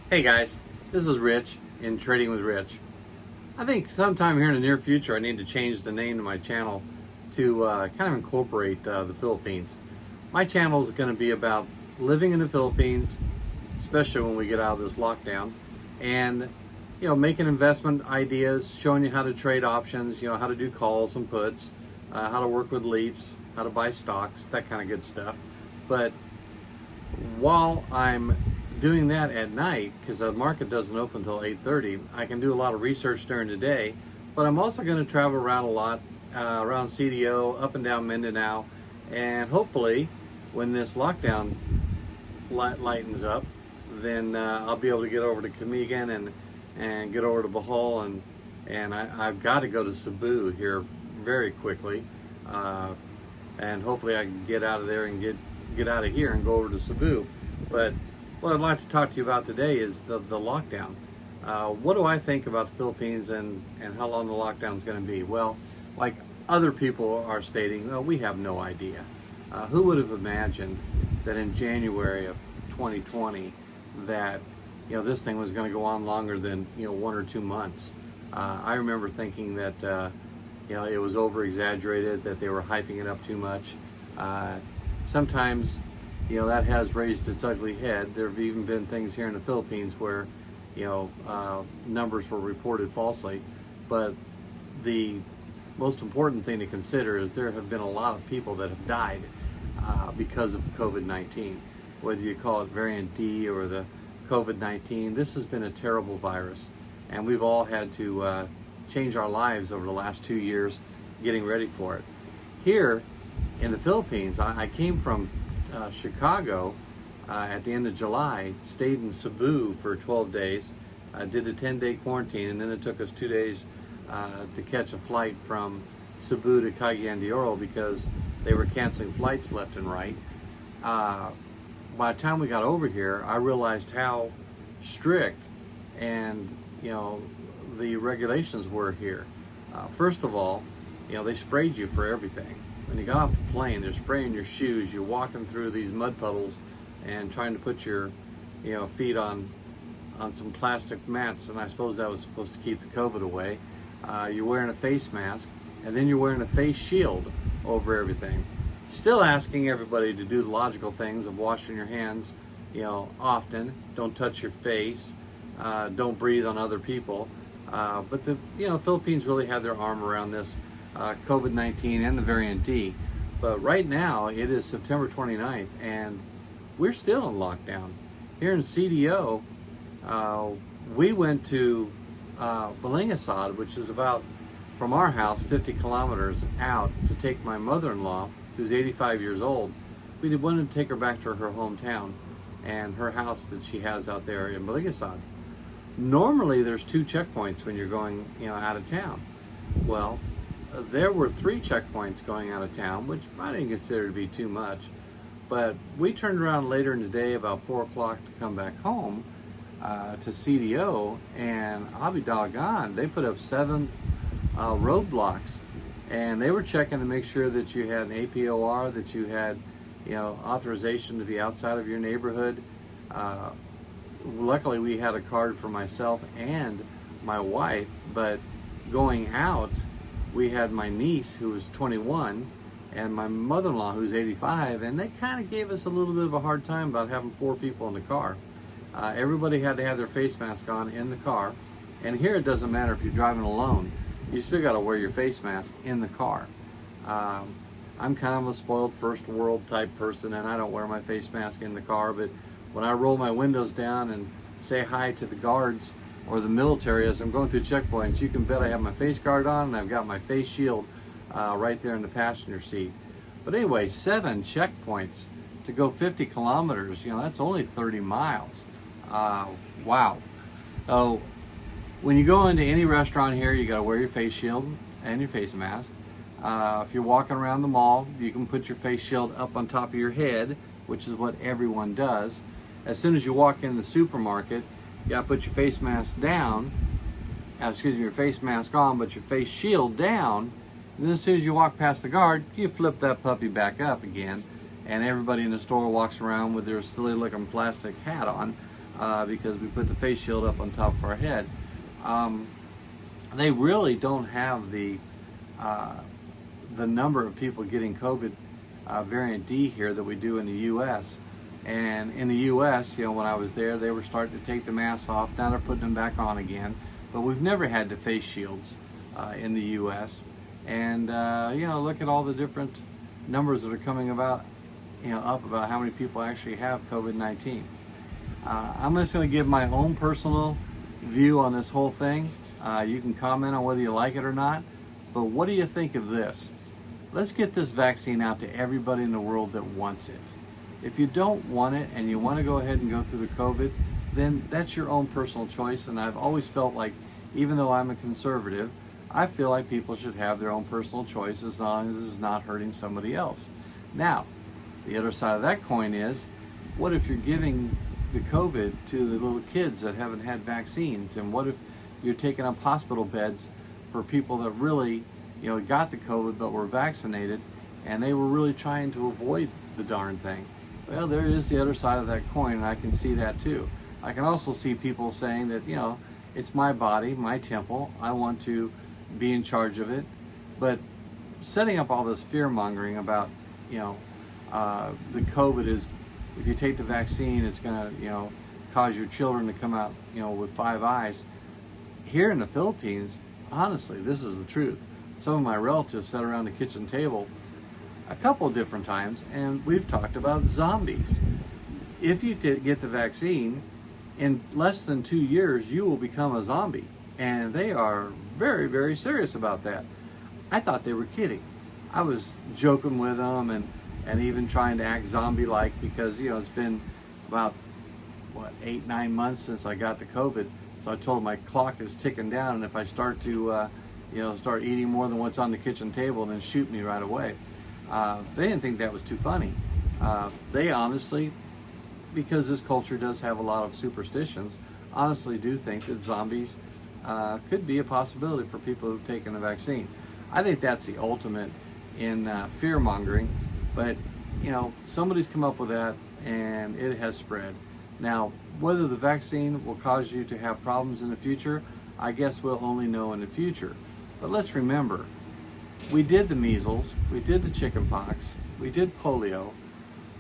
Hey guys, this is Rich in Trading with Rich. I think sometime here in the near future I need to change the name of my channel to kind of incorporate the Philippines. My channel is going to be about living in the Philippines, especially when we get out of this lockdown, and making investment ideas, showing you how to trade options, how to do calls and puts, how to work with leaps, how to buy stocks, that kind of good stuff. But while I'm doing that at night, because the market doesn't open until 8:30, I can do a lot of research during the day, but I'm also going to travel around a lot, around CDO, up and down Mindanao, and hopefully when this lockdown lightens up, then I'll be able to get over to Cagayan and get over to Bohol, and I've got to go to Cebu here very quickly, and hopefully I can get out of there and get out of here and go over to Cebu. But what I'd like to talk to you about today is the lockdown. What do I think about the Philippines and how long the lockdown is going to be? Well, like other people are stating, well, we have no idea. Who would have imagined that in January of 2020 that this thing was going to go on longer than 1 or 2 months? I remember thinking that it was over exaggerated, that they were hyping it up too much. Sometimes that has raised its ugly head. There have even been things here in the Philippines where numbers were reported falsely. But the most important thing to consider is there have been a lot of people that have died because of COVID-19. Whether you call it variant D or the COVID-19, this has been a terrible virus, and we've all had to change our lives over the last 2 years getting ready for it. Here in the Philippines, I came from Chicago at the end of July, stayed in Cebu for 12 days, did a 10-day quarantine, and then it took us 2 days to catch a flight from Cebu to Cagayan de Oro because they were canceling flights left and right. By the time we got over here, I realized how strict and the regulations were here. First of all, they sprayed you for everything. When you got off the plane, they're spraying your shoes. You're walking through these mud puddles and trying to put your feet on some plastic mats, and I suppose that was supposed to keep the COVID away. You're wearing a face mask, and then you're wearing a face shield over everything. Still asking everybody to do the logical things of washing your hands often. Don't touch your face. Don't breathe on other people. But the Philippines really had their arm around this COVID-19 and the variant D. But right now it is September 29th and we're still in lockdown. Here in CDO, we went to Balingasad, which is about, from our house, 50 kilometers out, to take my mother-in-law, who's 85 years old. We wanted to take her back to her hometown and her house that she has out there in Balingasad. Normally there's 2 checkpoints when you're going out of town. Well, there were 3 checkpoints going out of town, which I didn't consider to be too much. But we turned around later in the day, about 4 o'clock, to come back home to CDO, and I'll be doggone, they put up 7 roadblocks, and they were checking to make sure that you had an APOR, that you had authorization to be outside of your neighborhood. Luckily, we had a card for myself and my wife, but going out, we had my niece, who was 21, and my mother-in-law, who's 85, and they kind of gave us a little bit of a hard time about having 4 people in the car. Everybody had to have their face mask on in the car, and here it doesn't matter if you're driving alone. You still got to wear your face mask in the car. I'm kind of a spoiled first world type person, and I don't wear my face mask in the car, but when I roll my windows down and say hi to the guards or the military as I'm going through checkpoints, you can bet I have my face guard on and I've got my face shield right there in the passenger seat. But anyway, 7 checkpoints to go 50 kilometers, that's only 30 miles. Wow. So when you go into any restaurant here, you got to wear your face shield and your face mask. If you're walking around the mall, you can put your face shield up on top of your head, which is what everyone does. As soon as you walk in the supermarket, you got to put your face mask down, your face mask on, but your face shield down. And then as soon as you walk past the guard, you flip that puppy back up again, and everybody in the store walks around with their silly looking plastic hat on. because we put the face shield up on top of our head. They really don't have the number of people getting COVID variant D here that we do in the U.S. And in the U.S., when I was there, they were starting to take the masks off. Now they're putting them back on again. But we've never had the face shields in the U.S. And look at all the different numbers that are coming about, up about how many people actually have COVID-19. I'm just going to give my own personal view on this whole thing. You can comment on whether you like it or not. But what do you think of this? Let's get this vaccine out to everybody in the world that wants it. If you don't want it and you want to go ahead and go through the COVID, then that's your own personal choice. And I've always felt like, even though I'm a conservative, I feel like people should have their own personal choice as long as it's not hurting somebody else. Now, the other side of that coin is, what if you're giving the COVID to the little kids that haven't had vaccines? And what if you're taking up hospital beds for people that really, got the COVID but were vaccinated and they were really trying to avoid the darn thing? Well, there is the other side of that coin, and I can see that too. I can also see people saying that, it's my body, my temple, I want to be in charge of it. But setting up all this fear-mongering about, the COVID is, if you take the vaccine, it's going to, cause your children to come out, with 5 eyes. Here in the Philippines, honestly, this is the truth. Some of my relatives sat around the kitchen table a couple of different times, and we've talked about zombies. If you get the vaccine, in less than 2 years, you will become a zombie. And they are very, very serious about that. I thought they were kidding. I was joking with them and even trying to act zombie-like because, it's been about, 8-9 months since I got the COVID. So I told them my clock is ticking down, and if I start to, start eating more than what's on the kitchen table, then shoot me right away. They didn't think that was too funny. They honestly, because this culture does have a lot of superstitions, honestly do think that zombies could be a possibility for people who've taken the vaccine. I think that's the ultimate in fear-mongering, but somebody's come up with that and it has spread. Now, whether the vaccine will cause you to have problems in the future, I guess we'll only know in the future. But let's remember, we did the measles, we did the chicken pox, we did polio,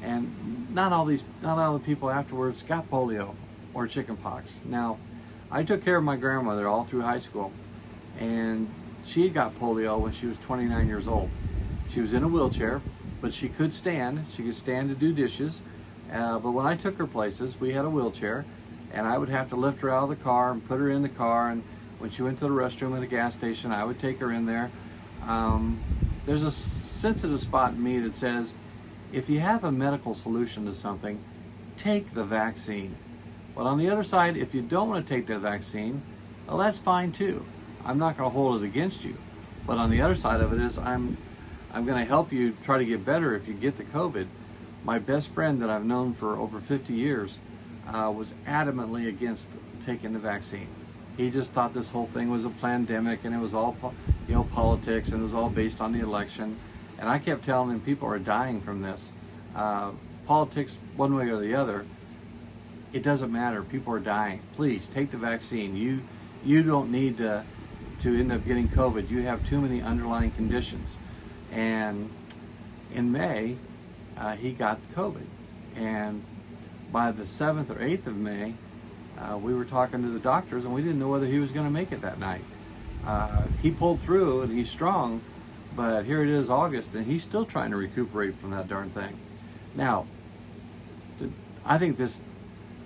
and not all the people afterwards got polio or chicken pox. Now, I took care of my grandmother all through high school, and she got polio when she was 29 years old. She was in a wheelchair, but she could stand. She could stand to do dishes. But when I took her places, we had a wheelchair, and I would have to lift her out of the car and put her in the car. And when she went to the restroom at a gas station, I would take her in there. There's a sensitive spot in me that says, if you have a medical solution to something, take the vaccine. But on the other side, if you don't want to take the vaccine, well, that's fine too. I'm not going to hold it against you. But on the other side of it is, I'm going to help you try to get better if you get the COVID. My best friend that I've known for over 50 years was adamantly against taking the vaccine. He just thought this whole thing was a pandemic and it was all, politics, and it was all based on the election. And I kept telling him people are dying from this. Politics, one way or the other, it doesn't matter. People are dying. Please take the vaccine. You don't need to end up getting COVID. You have too many underlying conditions. And in May, he got COVID. And by the 7th or 8th of May, we were talking to the doctors, and we didn't know whether he was going to make it that night. He pulled through, and he's strong, but here it is August, and he's still trying to recuperate from that darn thing. Now, I think this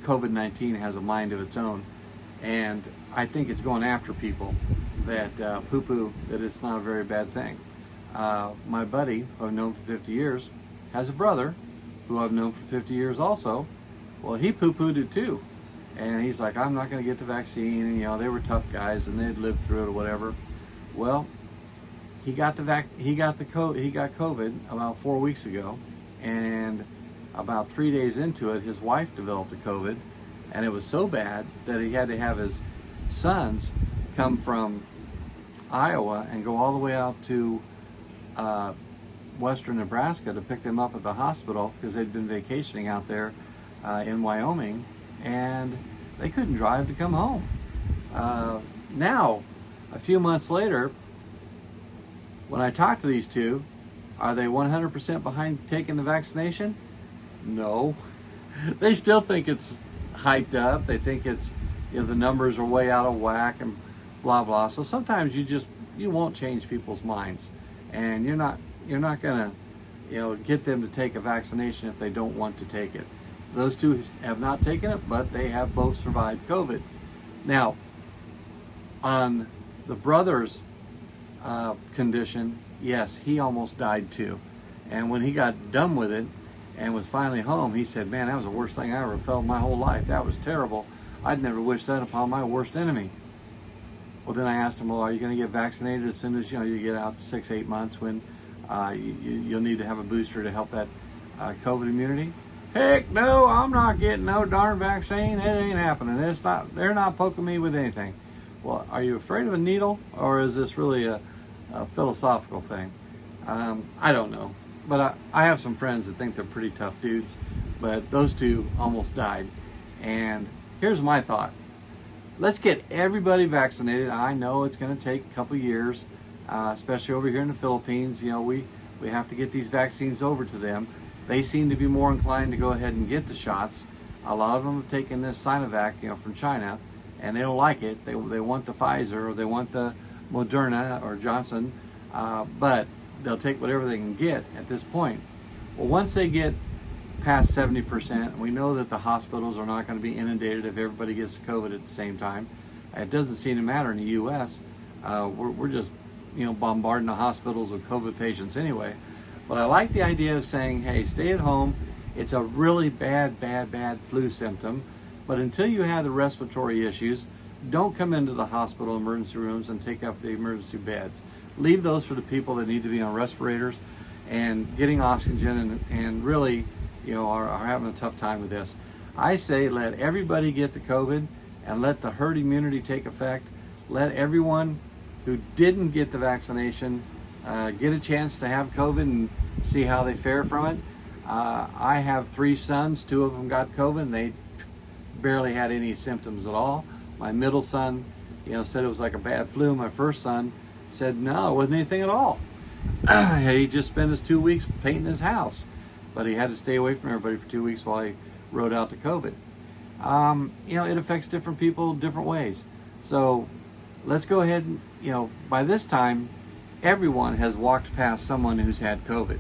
COVID-19 has a mind of its own, and I think it's going after people that poo-poo that it's not a very bad thing. My buddy, who I've known for 50 years, has a brother who I've known for 50 years also. Well, he poo-pooed it too. And he's like, I'm not going to get the vaccine. And, they were tough guys and they'd lived through it or whatever. Well, he got COVID about 4 weeks ago. And about 3 days into it, his wife developed the COVID. And it was so bad that he had to have his sons come from Iowa and go all the way out to western Nebraska to pick them up at the hospital because they'd been vacationing out there in Wyoming. and they couldn't drive to come home. Now, a few months later, when I talk to these two, are they 100% behind taking the vaccination? No. They still think it's hyped up. They think it's, the numbers are way out of whack and blah blah. So sometimes you won't change people's minds, and you're not gonna get them to take a vaccination if they don't want to take it. Those two have not taken it, but they have both survived COVID. Now, on the brother's condition, yes, he almost died too. And when he got done with it and was finally home, he said, "Man, that was the worst thing I ever felt in my whole life. That was terrible. I'd never wish that upon my worst enemy." Well, then I asked him, "Well, are you going to get vaccinated as soon as you get out to 6-8 months when you'll need to have a booster to help that COVID immunity?" "Heck no, I'm not getting no darn vaccine. It ain't happening. They're not poking me with anything." Well, are you afraid of a needle, or is this really a philosophical thing? I don't know. But I have some friends that think they're pretty tough dudes, but those two almost died. And here's my thought. Let's get everybody vaccinated. I know it's going to take a couple years, especially over here in the Philippines. We have to get these vaccines over to them. They seem to be more inclined to go ahead and get the shots. A lot of them have taken this Sinovac, from China, and they don't like it. They want the Pfizer, or they want the Moderna or Johnson, but they'll take whatever they can get at this point. Well, once they get past 70%, we know that the hospitals are not going to be inundated if everybody gets COVID at the same time. It doesn't seem to matter in the U.S. We're just, bombarding the hospitals with COVID patients anyway. But I like the idea of saying, hey, stay at home. It's a really bad flu symptom. But until you have the respiratory issues, don't come into the hospital emergency rooms and take up the emergency beds. Leave those for the people that need to be on respirators and getting oxygen and really, are having a tough time with this. I say let everybody get the COVID and let the herd immunity take effect. Let everyone who didn't get the vaccination get a chance to have COVID and see how they fare from it. I have 3 sons. 2 of them got COVID and they barely had any symptoms at all. My middle son, said it was like a bad flu. My first son said no, it wasn't anything at all. He just spent his 2 weeks painting his house, but he had to stay away from everybody for 2 weeks while he rode out to COVID. It affects different people different ways. So let's go ahead and, by this time, everyone has walked past someone who's had COVID.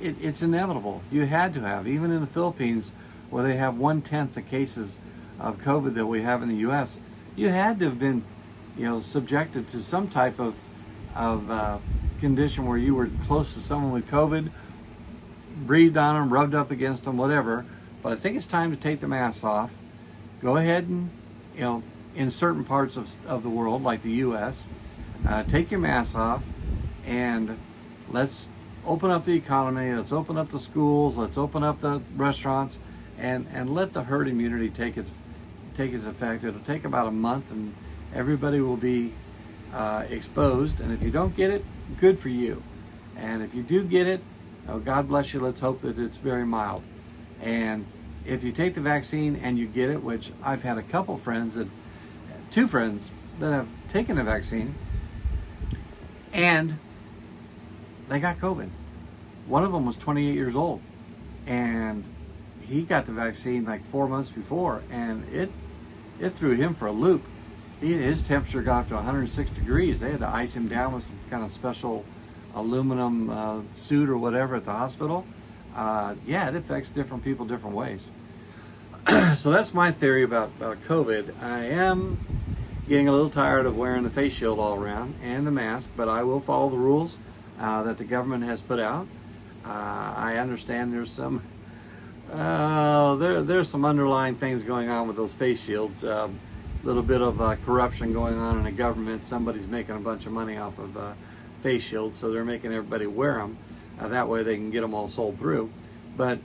It's inevitable. You had to have, even in the Philippines, where they have 1/10 the cases of COVID that we have in the U.S., you had to have been, subjected to some type of condition where you were close to someone with COVID, breathed on them, rubbed up against them, whatever. But I think it's time to take the mask off. Go ahead and, in certain parts of the world, like the U.S., take your mask off and let's open up the economy. Let's open up the schools. Let's open up the restaurants and let the herd immunity take its effect. It'll take about a month and everybody will be exposed. And if you don't get it, good for you. And if you do get it, God bless you. Let's hope that it's very mild. And if you take the vaccine and you get it, which I've had a couple friends, 2 friends that have taken the vaccine and they got COVID. One of them was 28 years old and he got the vaccine like 4 months before, and it threw him for a loop. His temperature got up to 106 degrees. They had to ice him down with some kind of special aluminum suit or whatever at the hospital. It affects different people different ways. So that's my theory about COVID. I am getting a little tired of wearing the face shield all around and the mask, but I will follow the rules that the government has put out. I understand there's some there's some underlying things going on with those face shields. A little bit of corruption going on in the government. Somebody's making a bunch of money off of face shields, so they're making everybody wear them. That way they can get them all sold through. But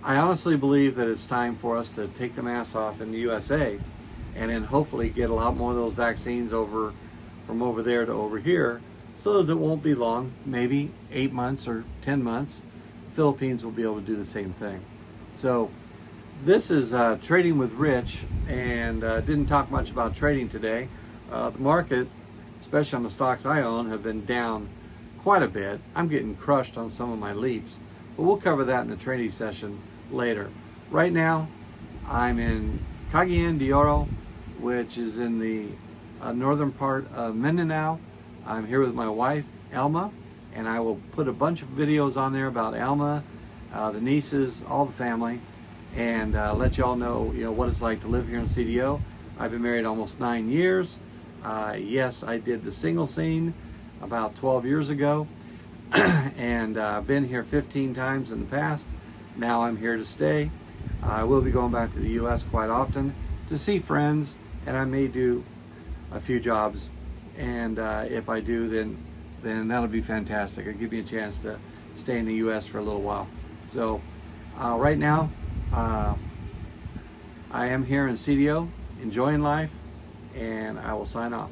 I honestly believe that it's time for us to take the masks off in the USA and then hopefully get a lot more of those vaccines from over there to over here, so that it won't be long, maybe 8 months or 10 months, the Philippines will be able to do the same thing. So This is Trading with Rich, and didn't talk much about trading today. The market, especially on the stocks I own, have been down quite a bit. I'm getting crushed on some of my leaps, but we'll cover that in the trading session later. Right now, I'm in Cagayan de Oro, which is in the northern part of Mindanao. I'm here with my wife, Elma, and I will put a bunch of videos on there about Elma, the nieces, all the family, and let y'all know, what it's like to live here in CDO. I've been married almost 9 years. Yes, I did the single scene about 12 years ago, and I've been here 15 times in the past. Now I'm here to stay. I will be going back to the U.S. quite often to see friends, and I may do a few jobs. And if I do, then that'll be fantastic. It'll give me a chance to stay in the U.S. for a little while. So right now, I am here in CDO, enjoying life, and I will sign off.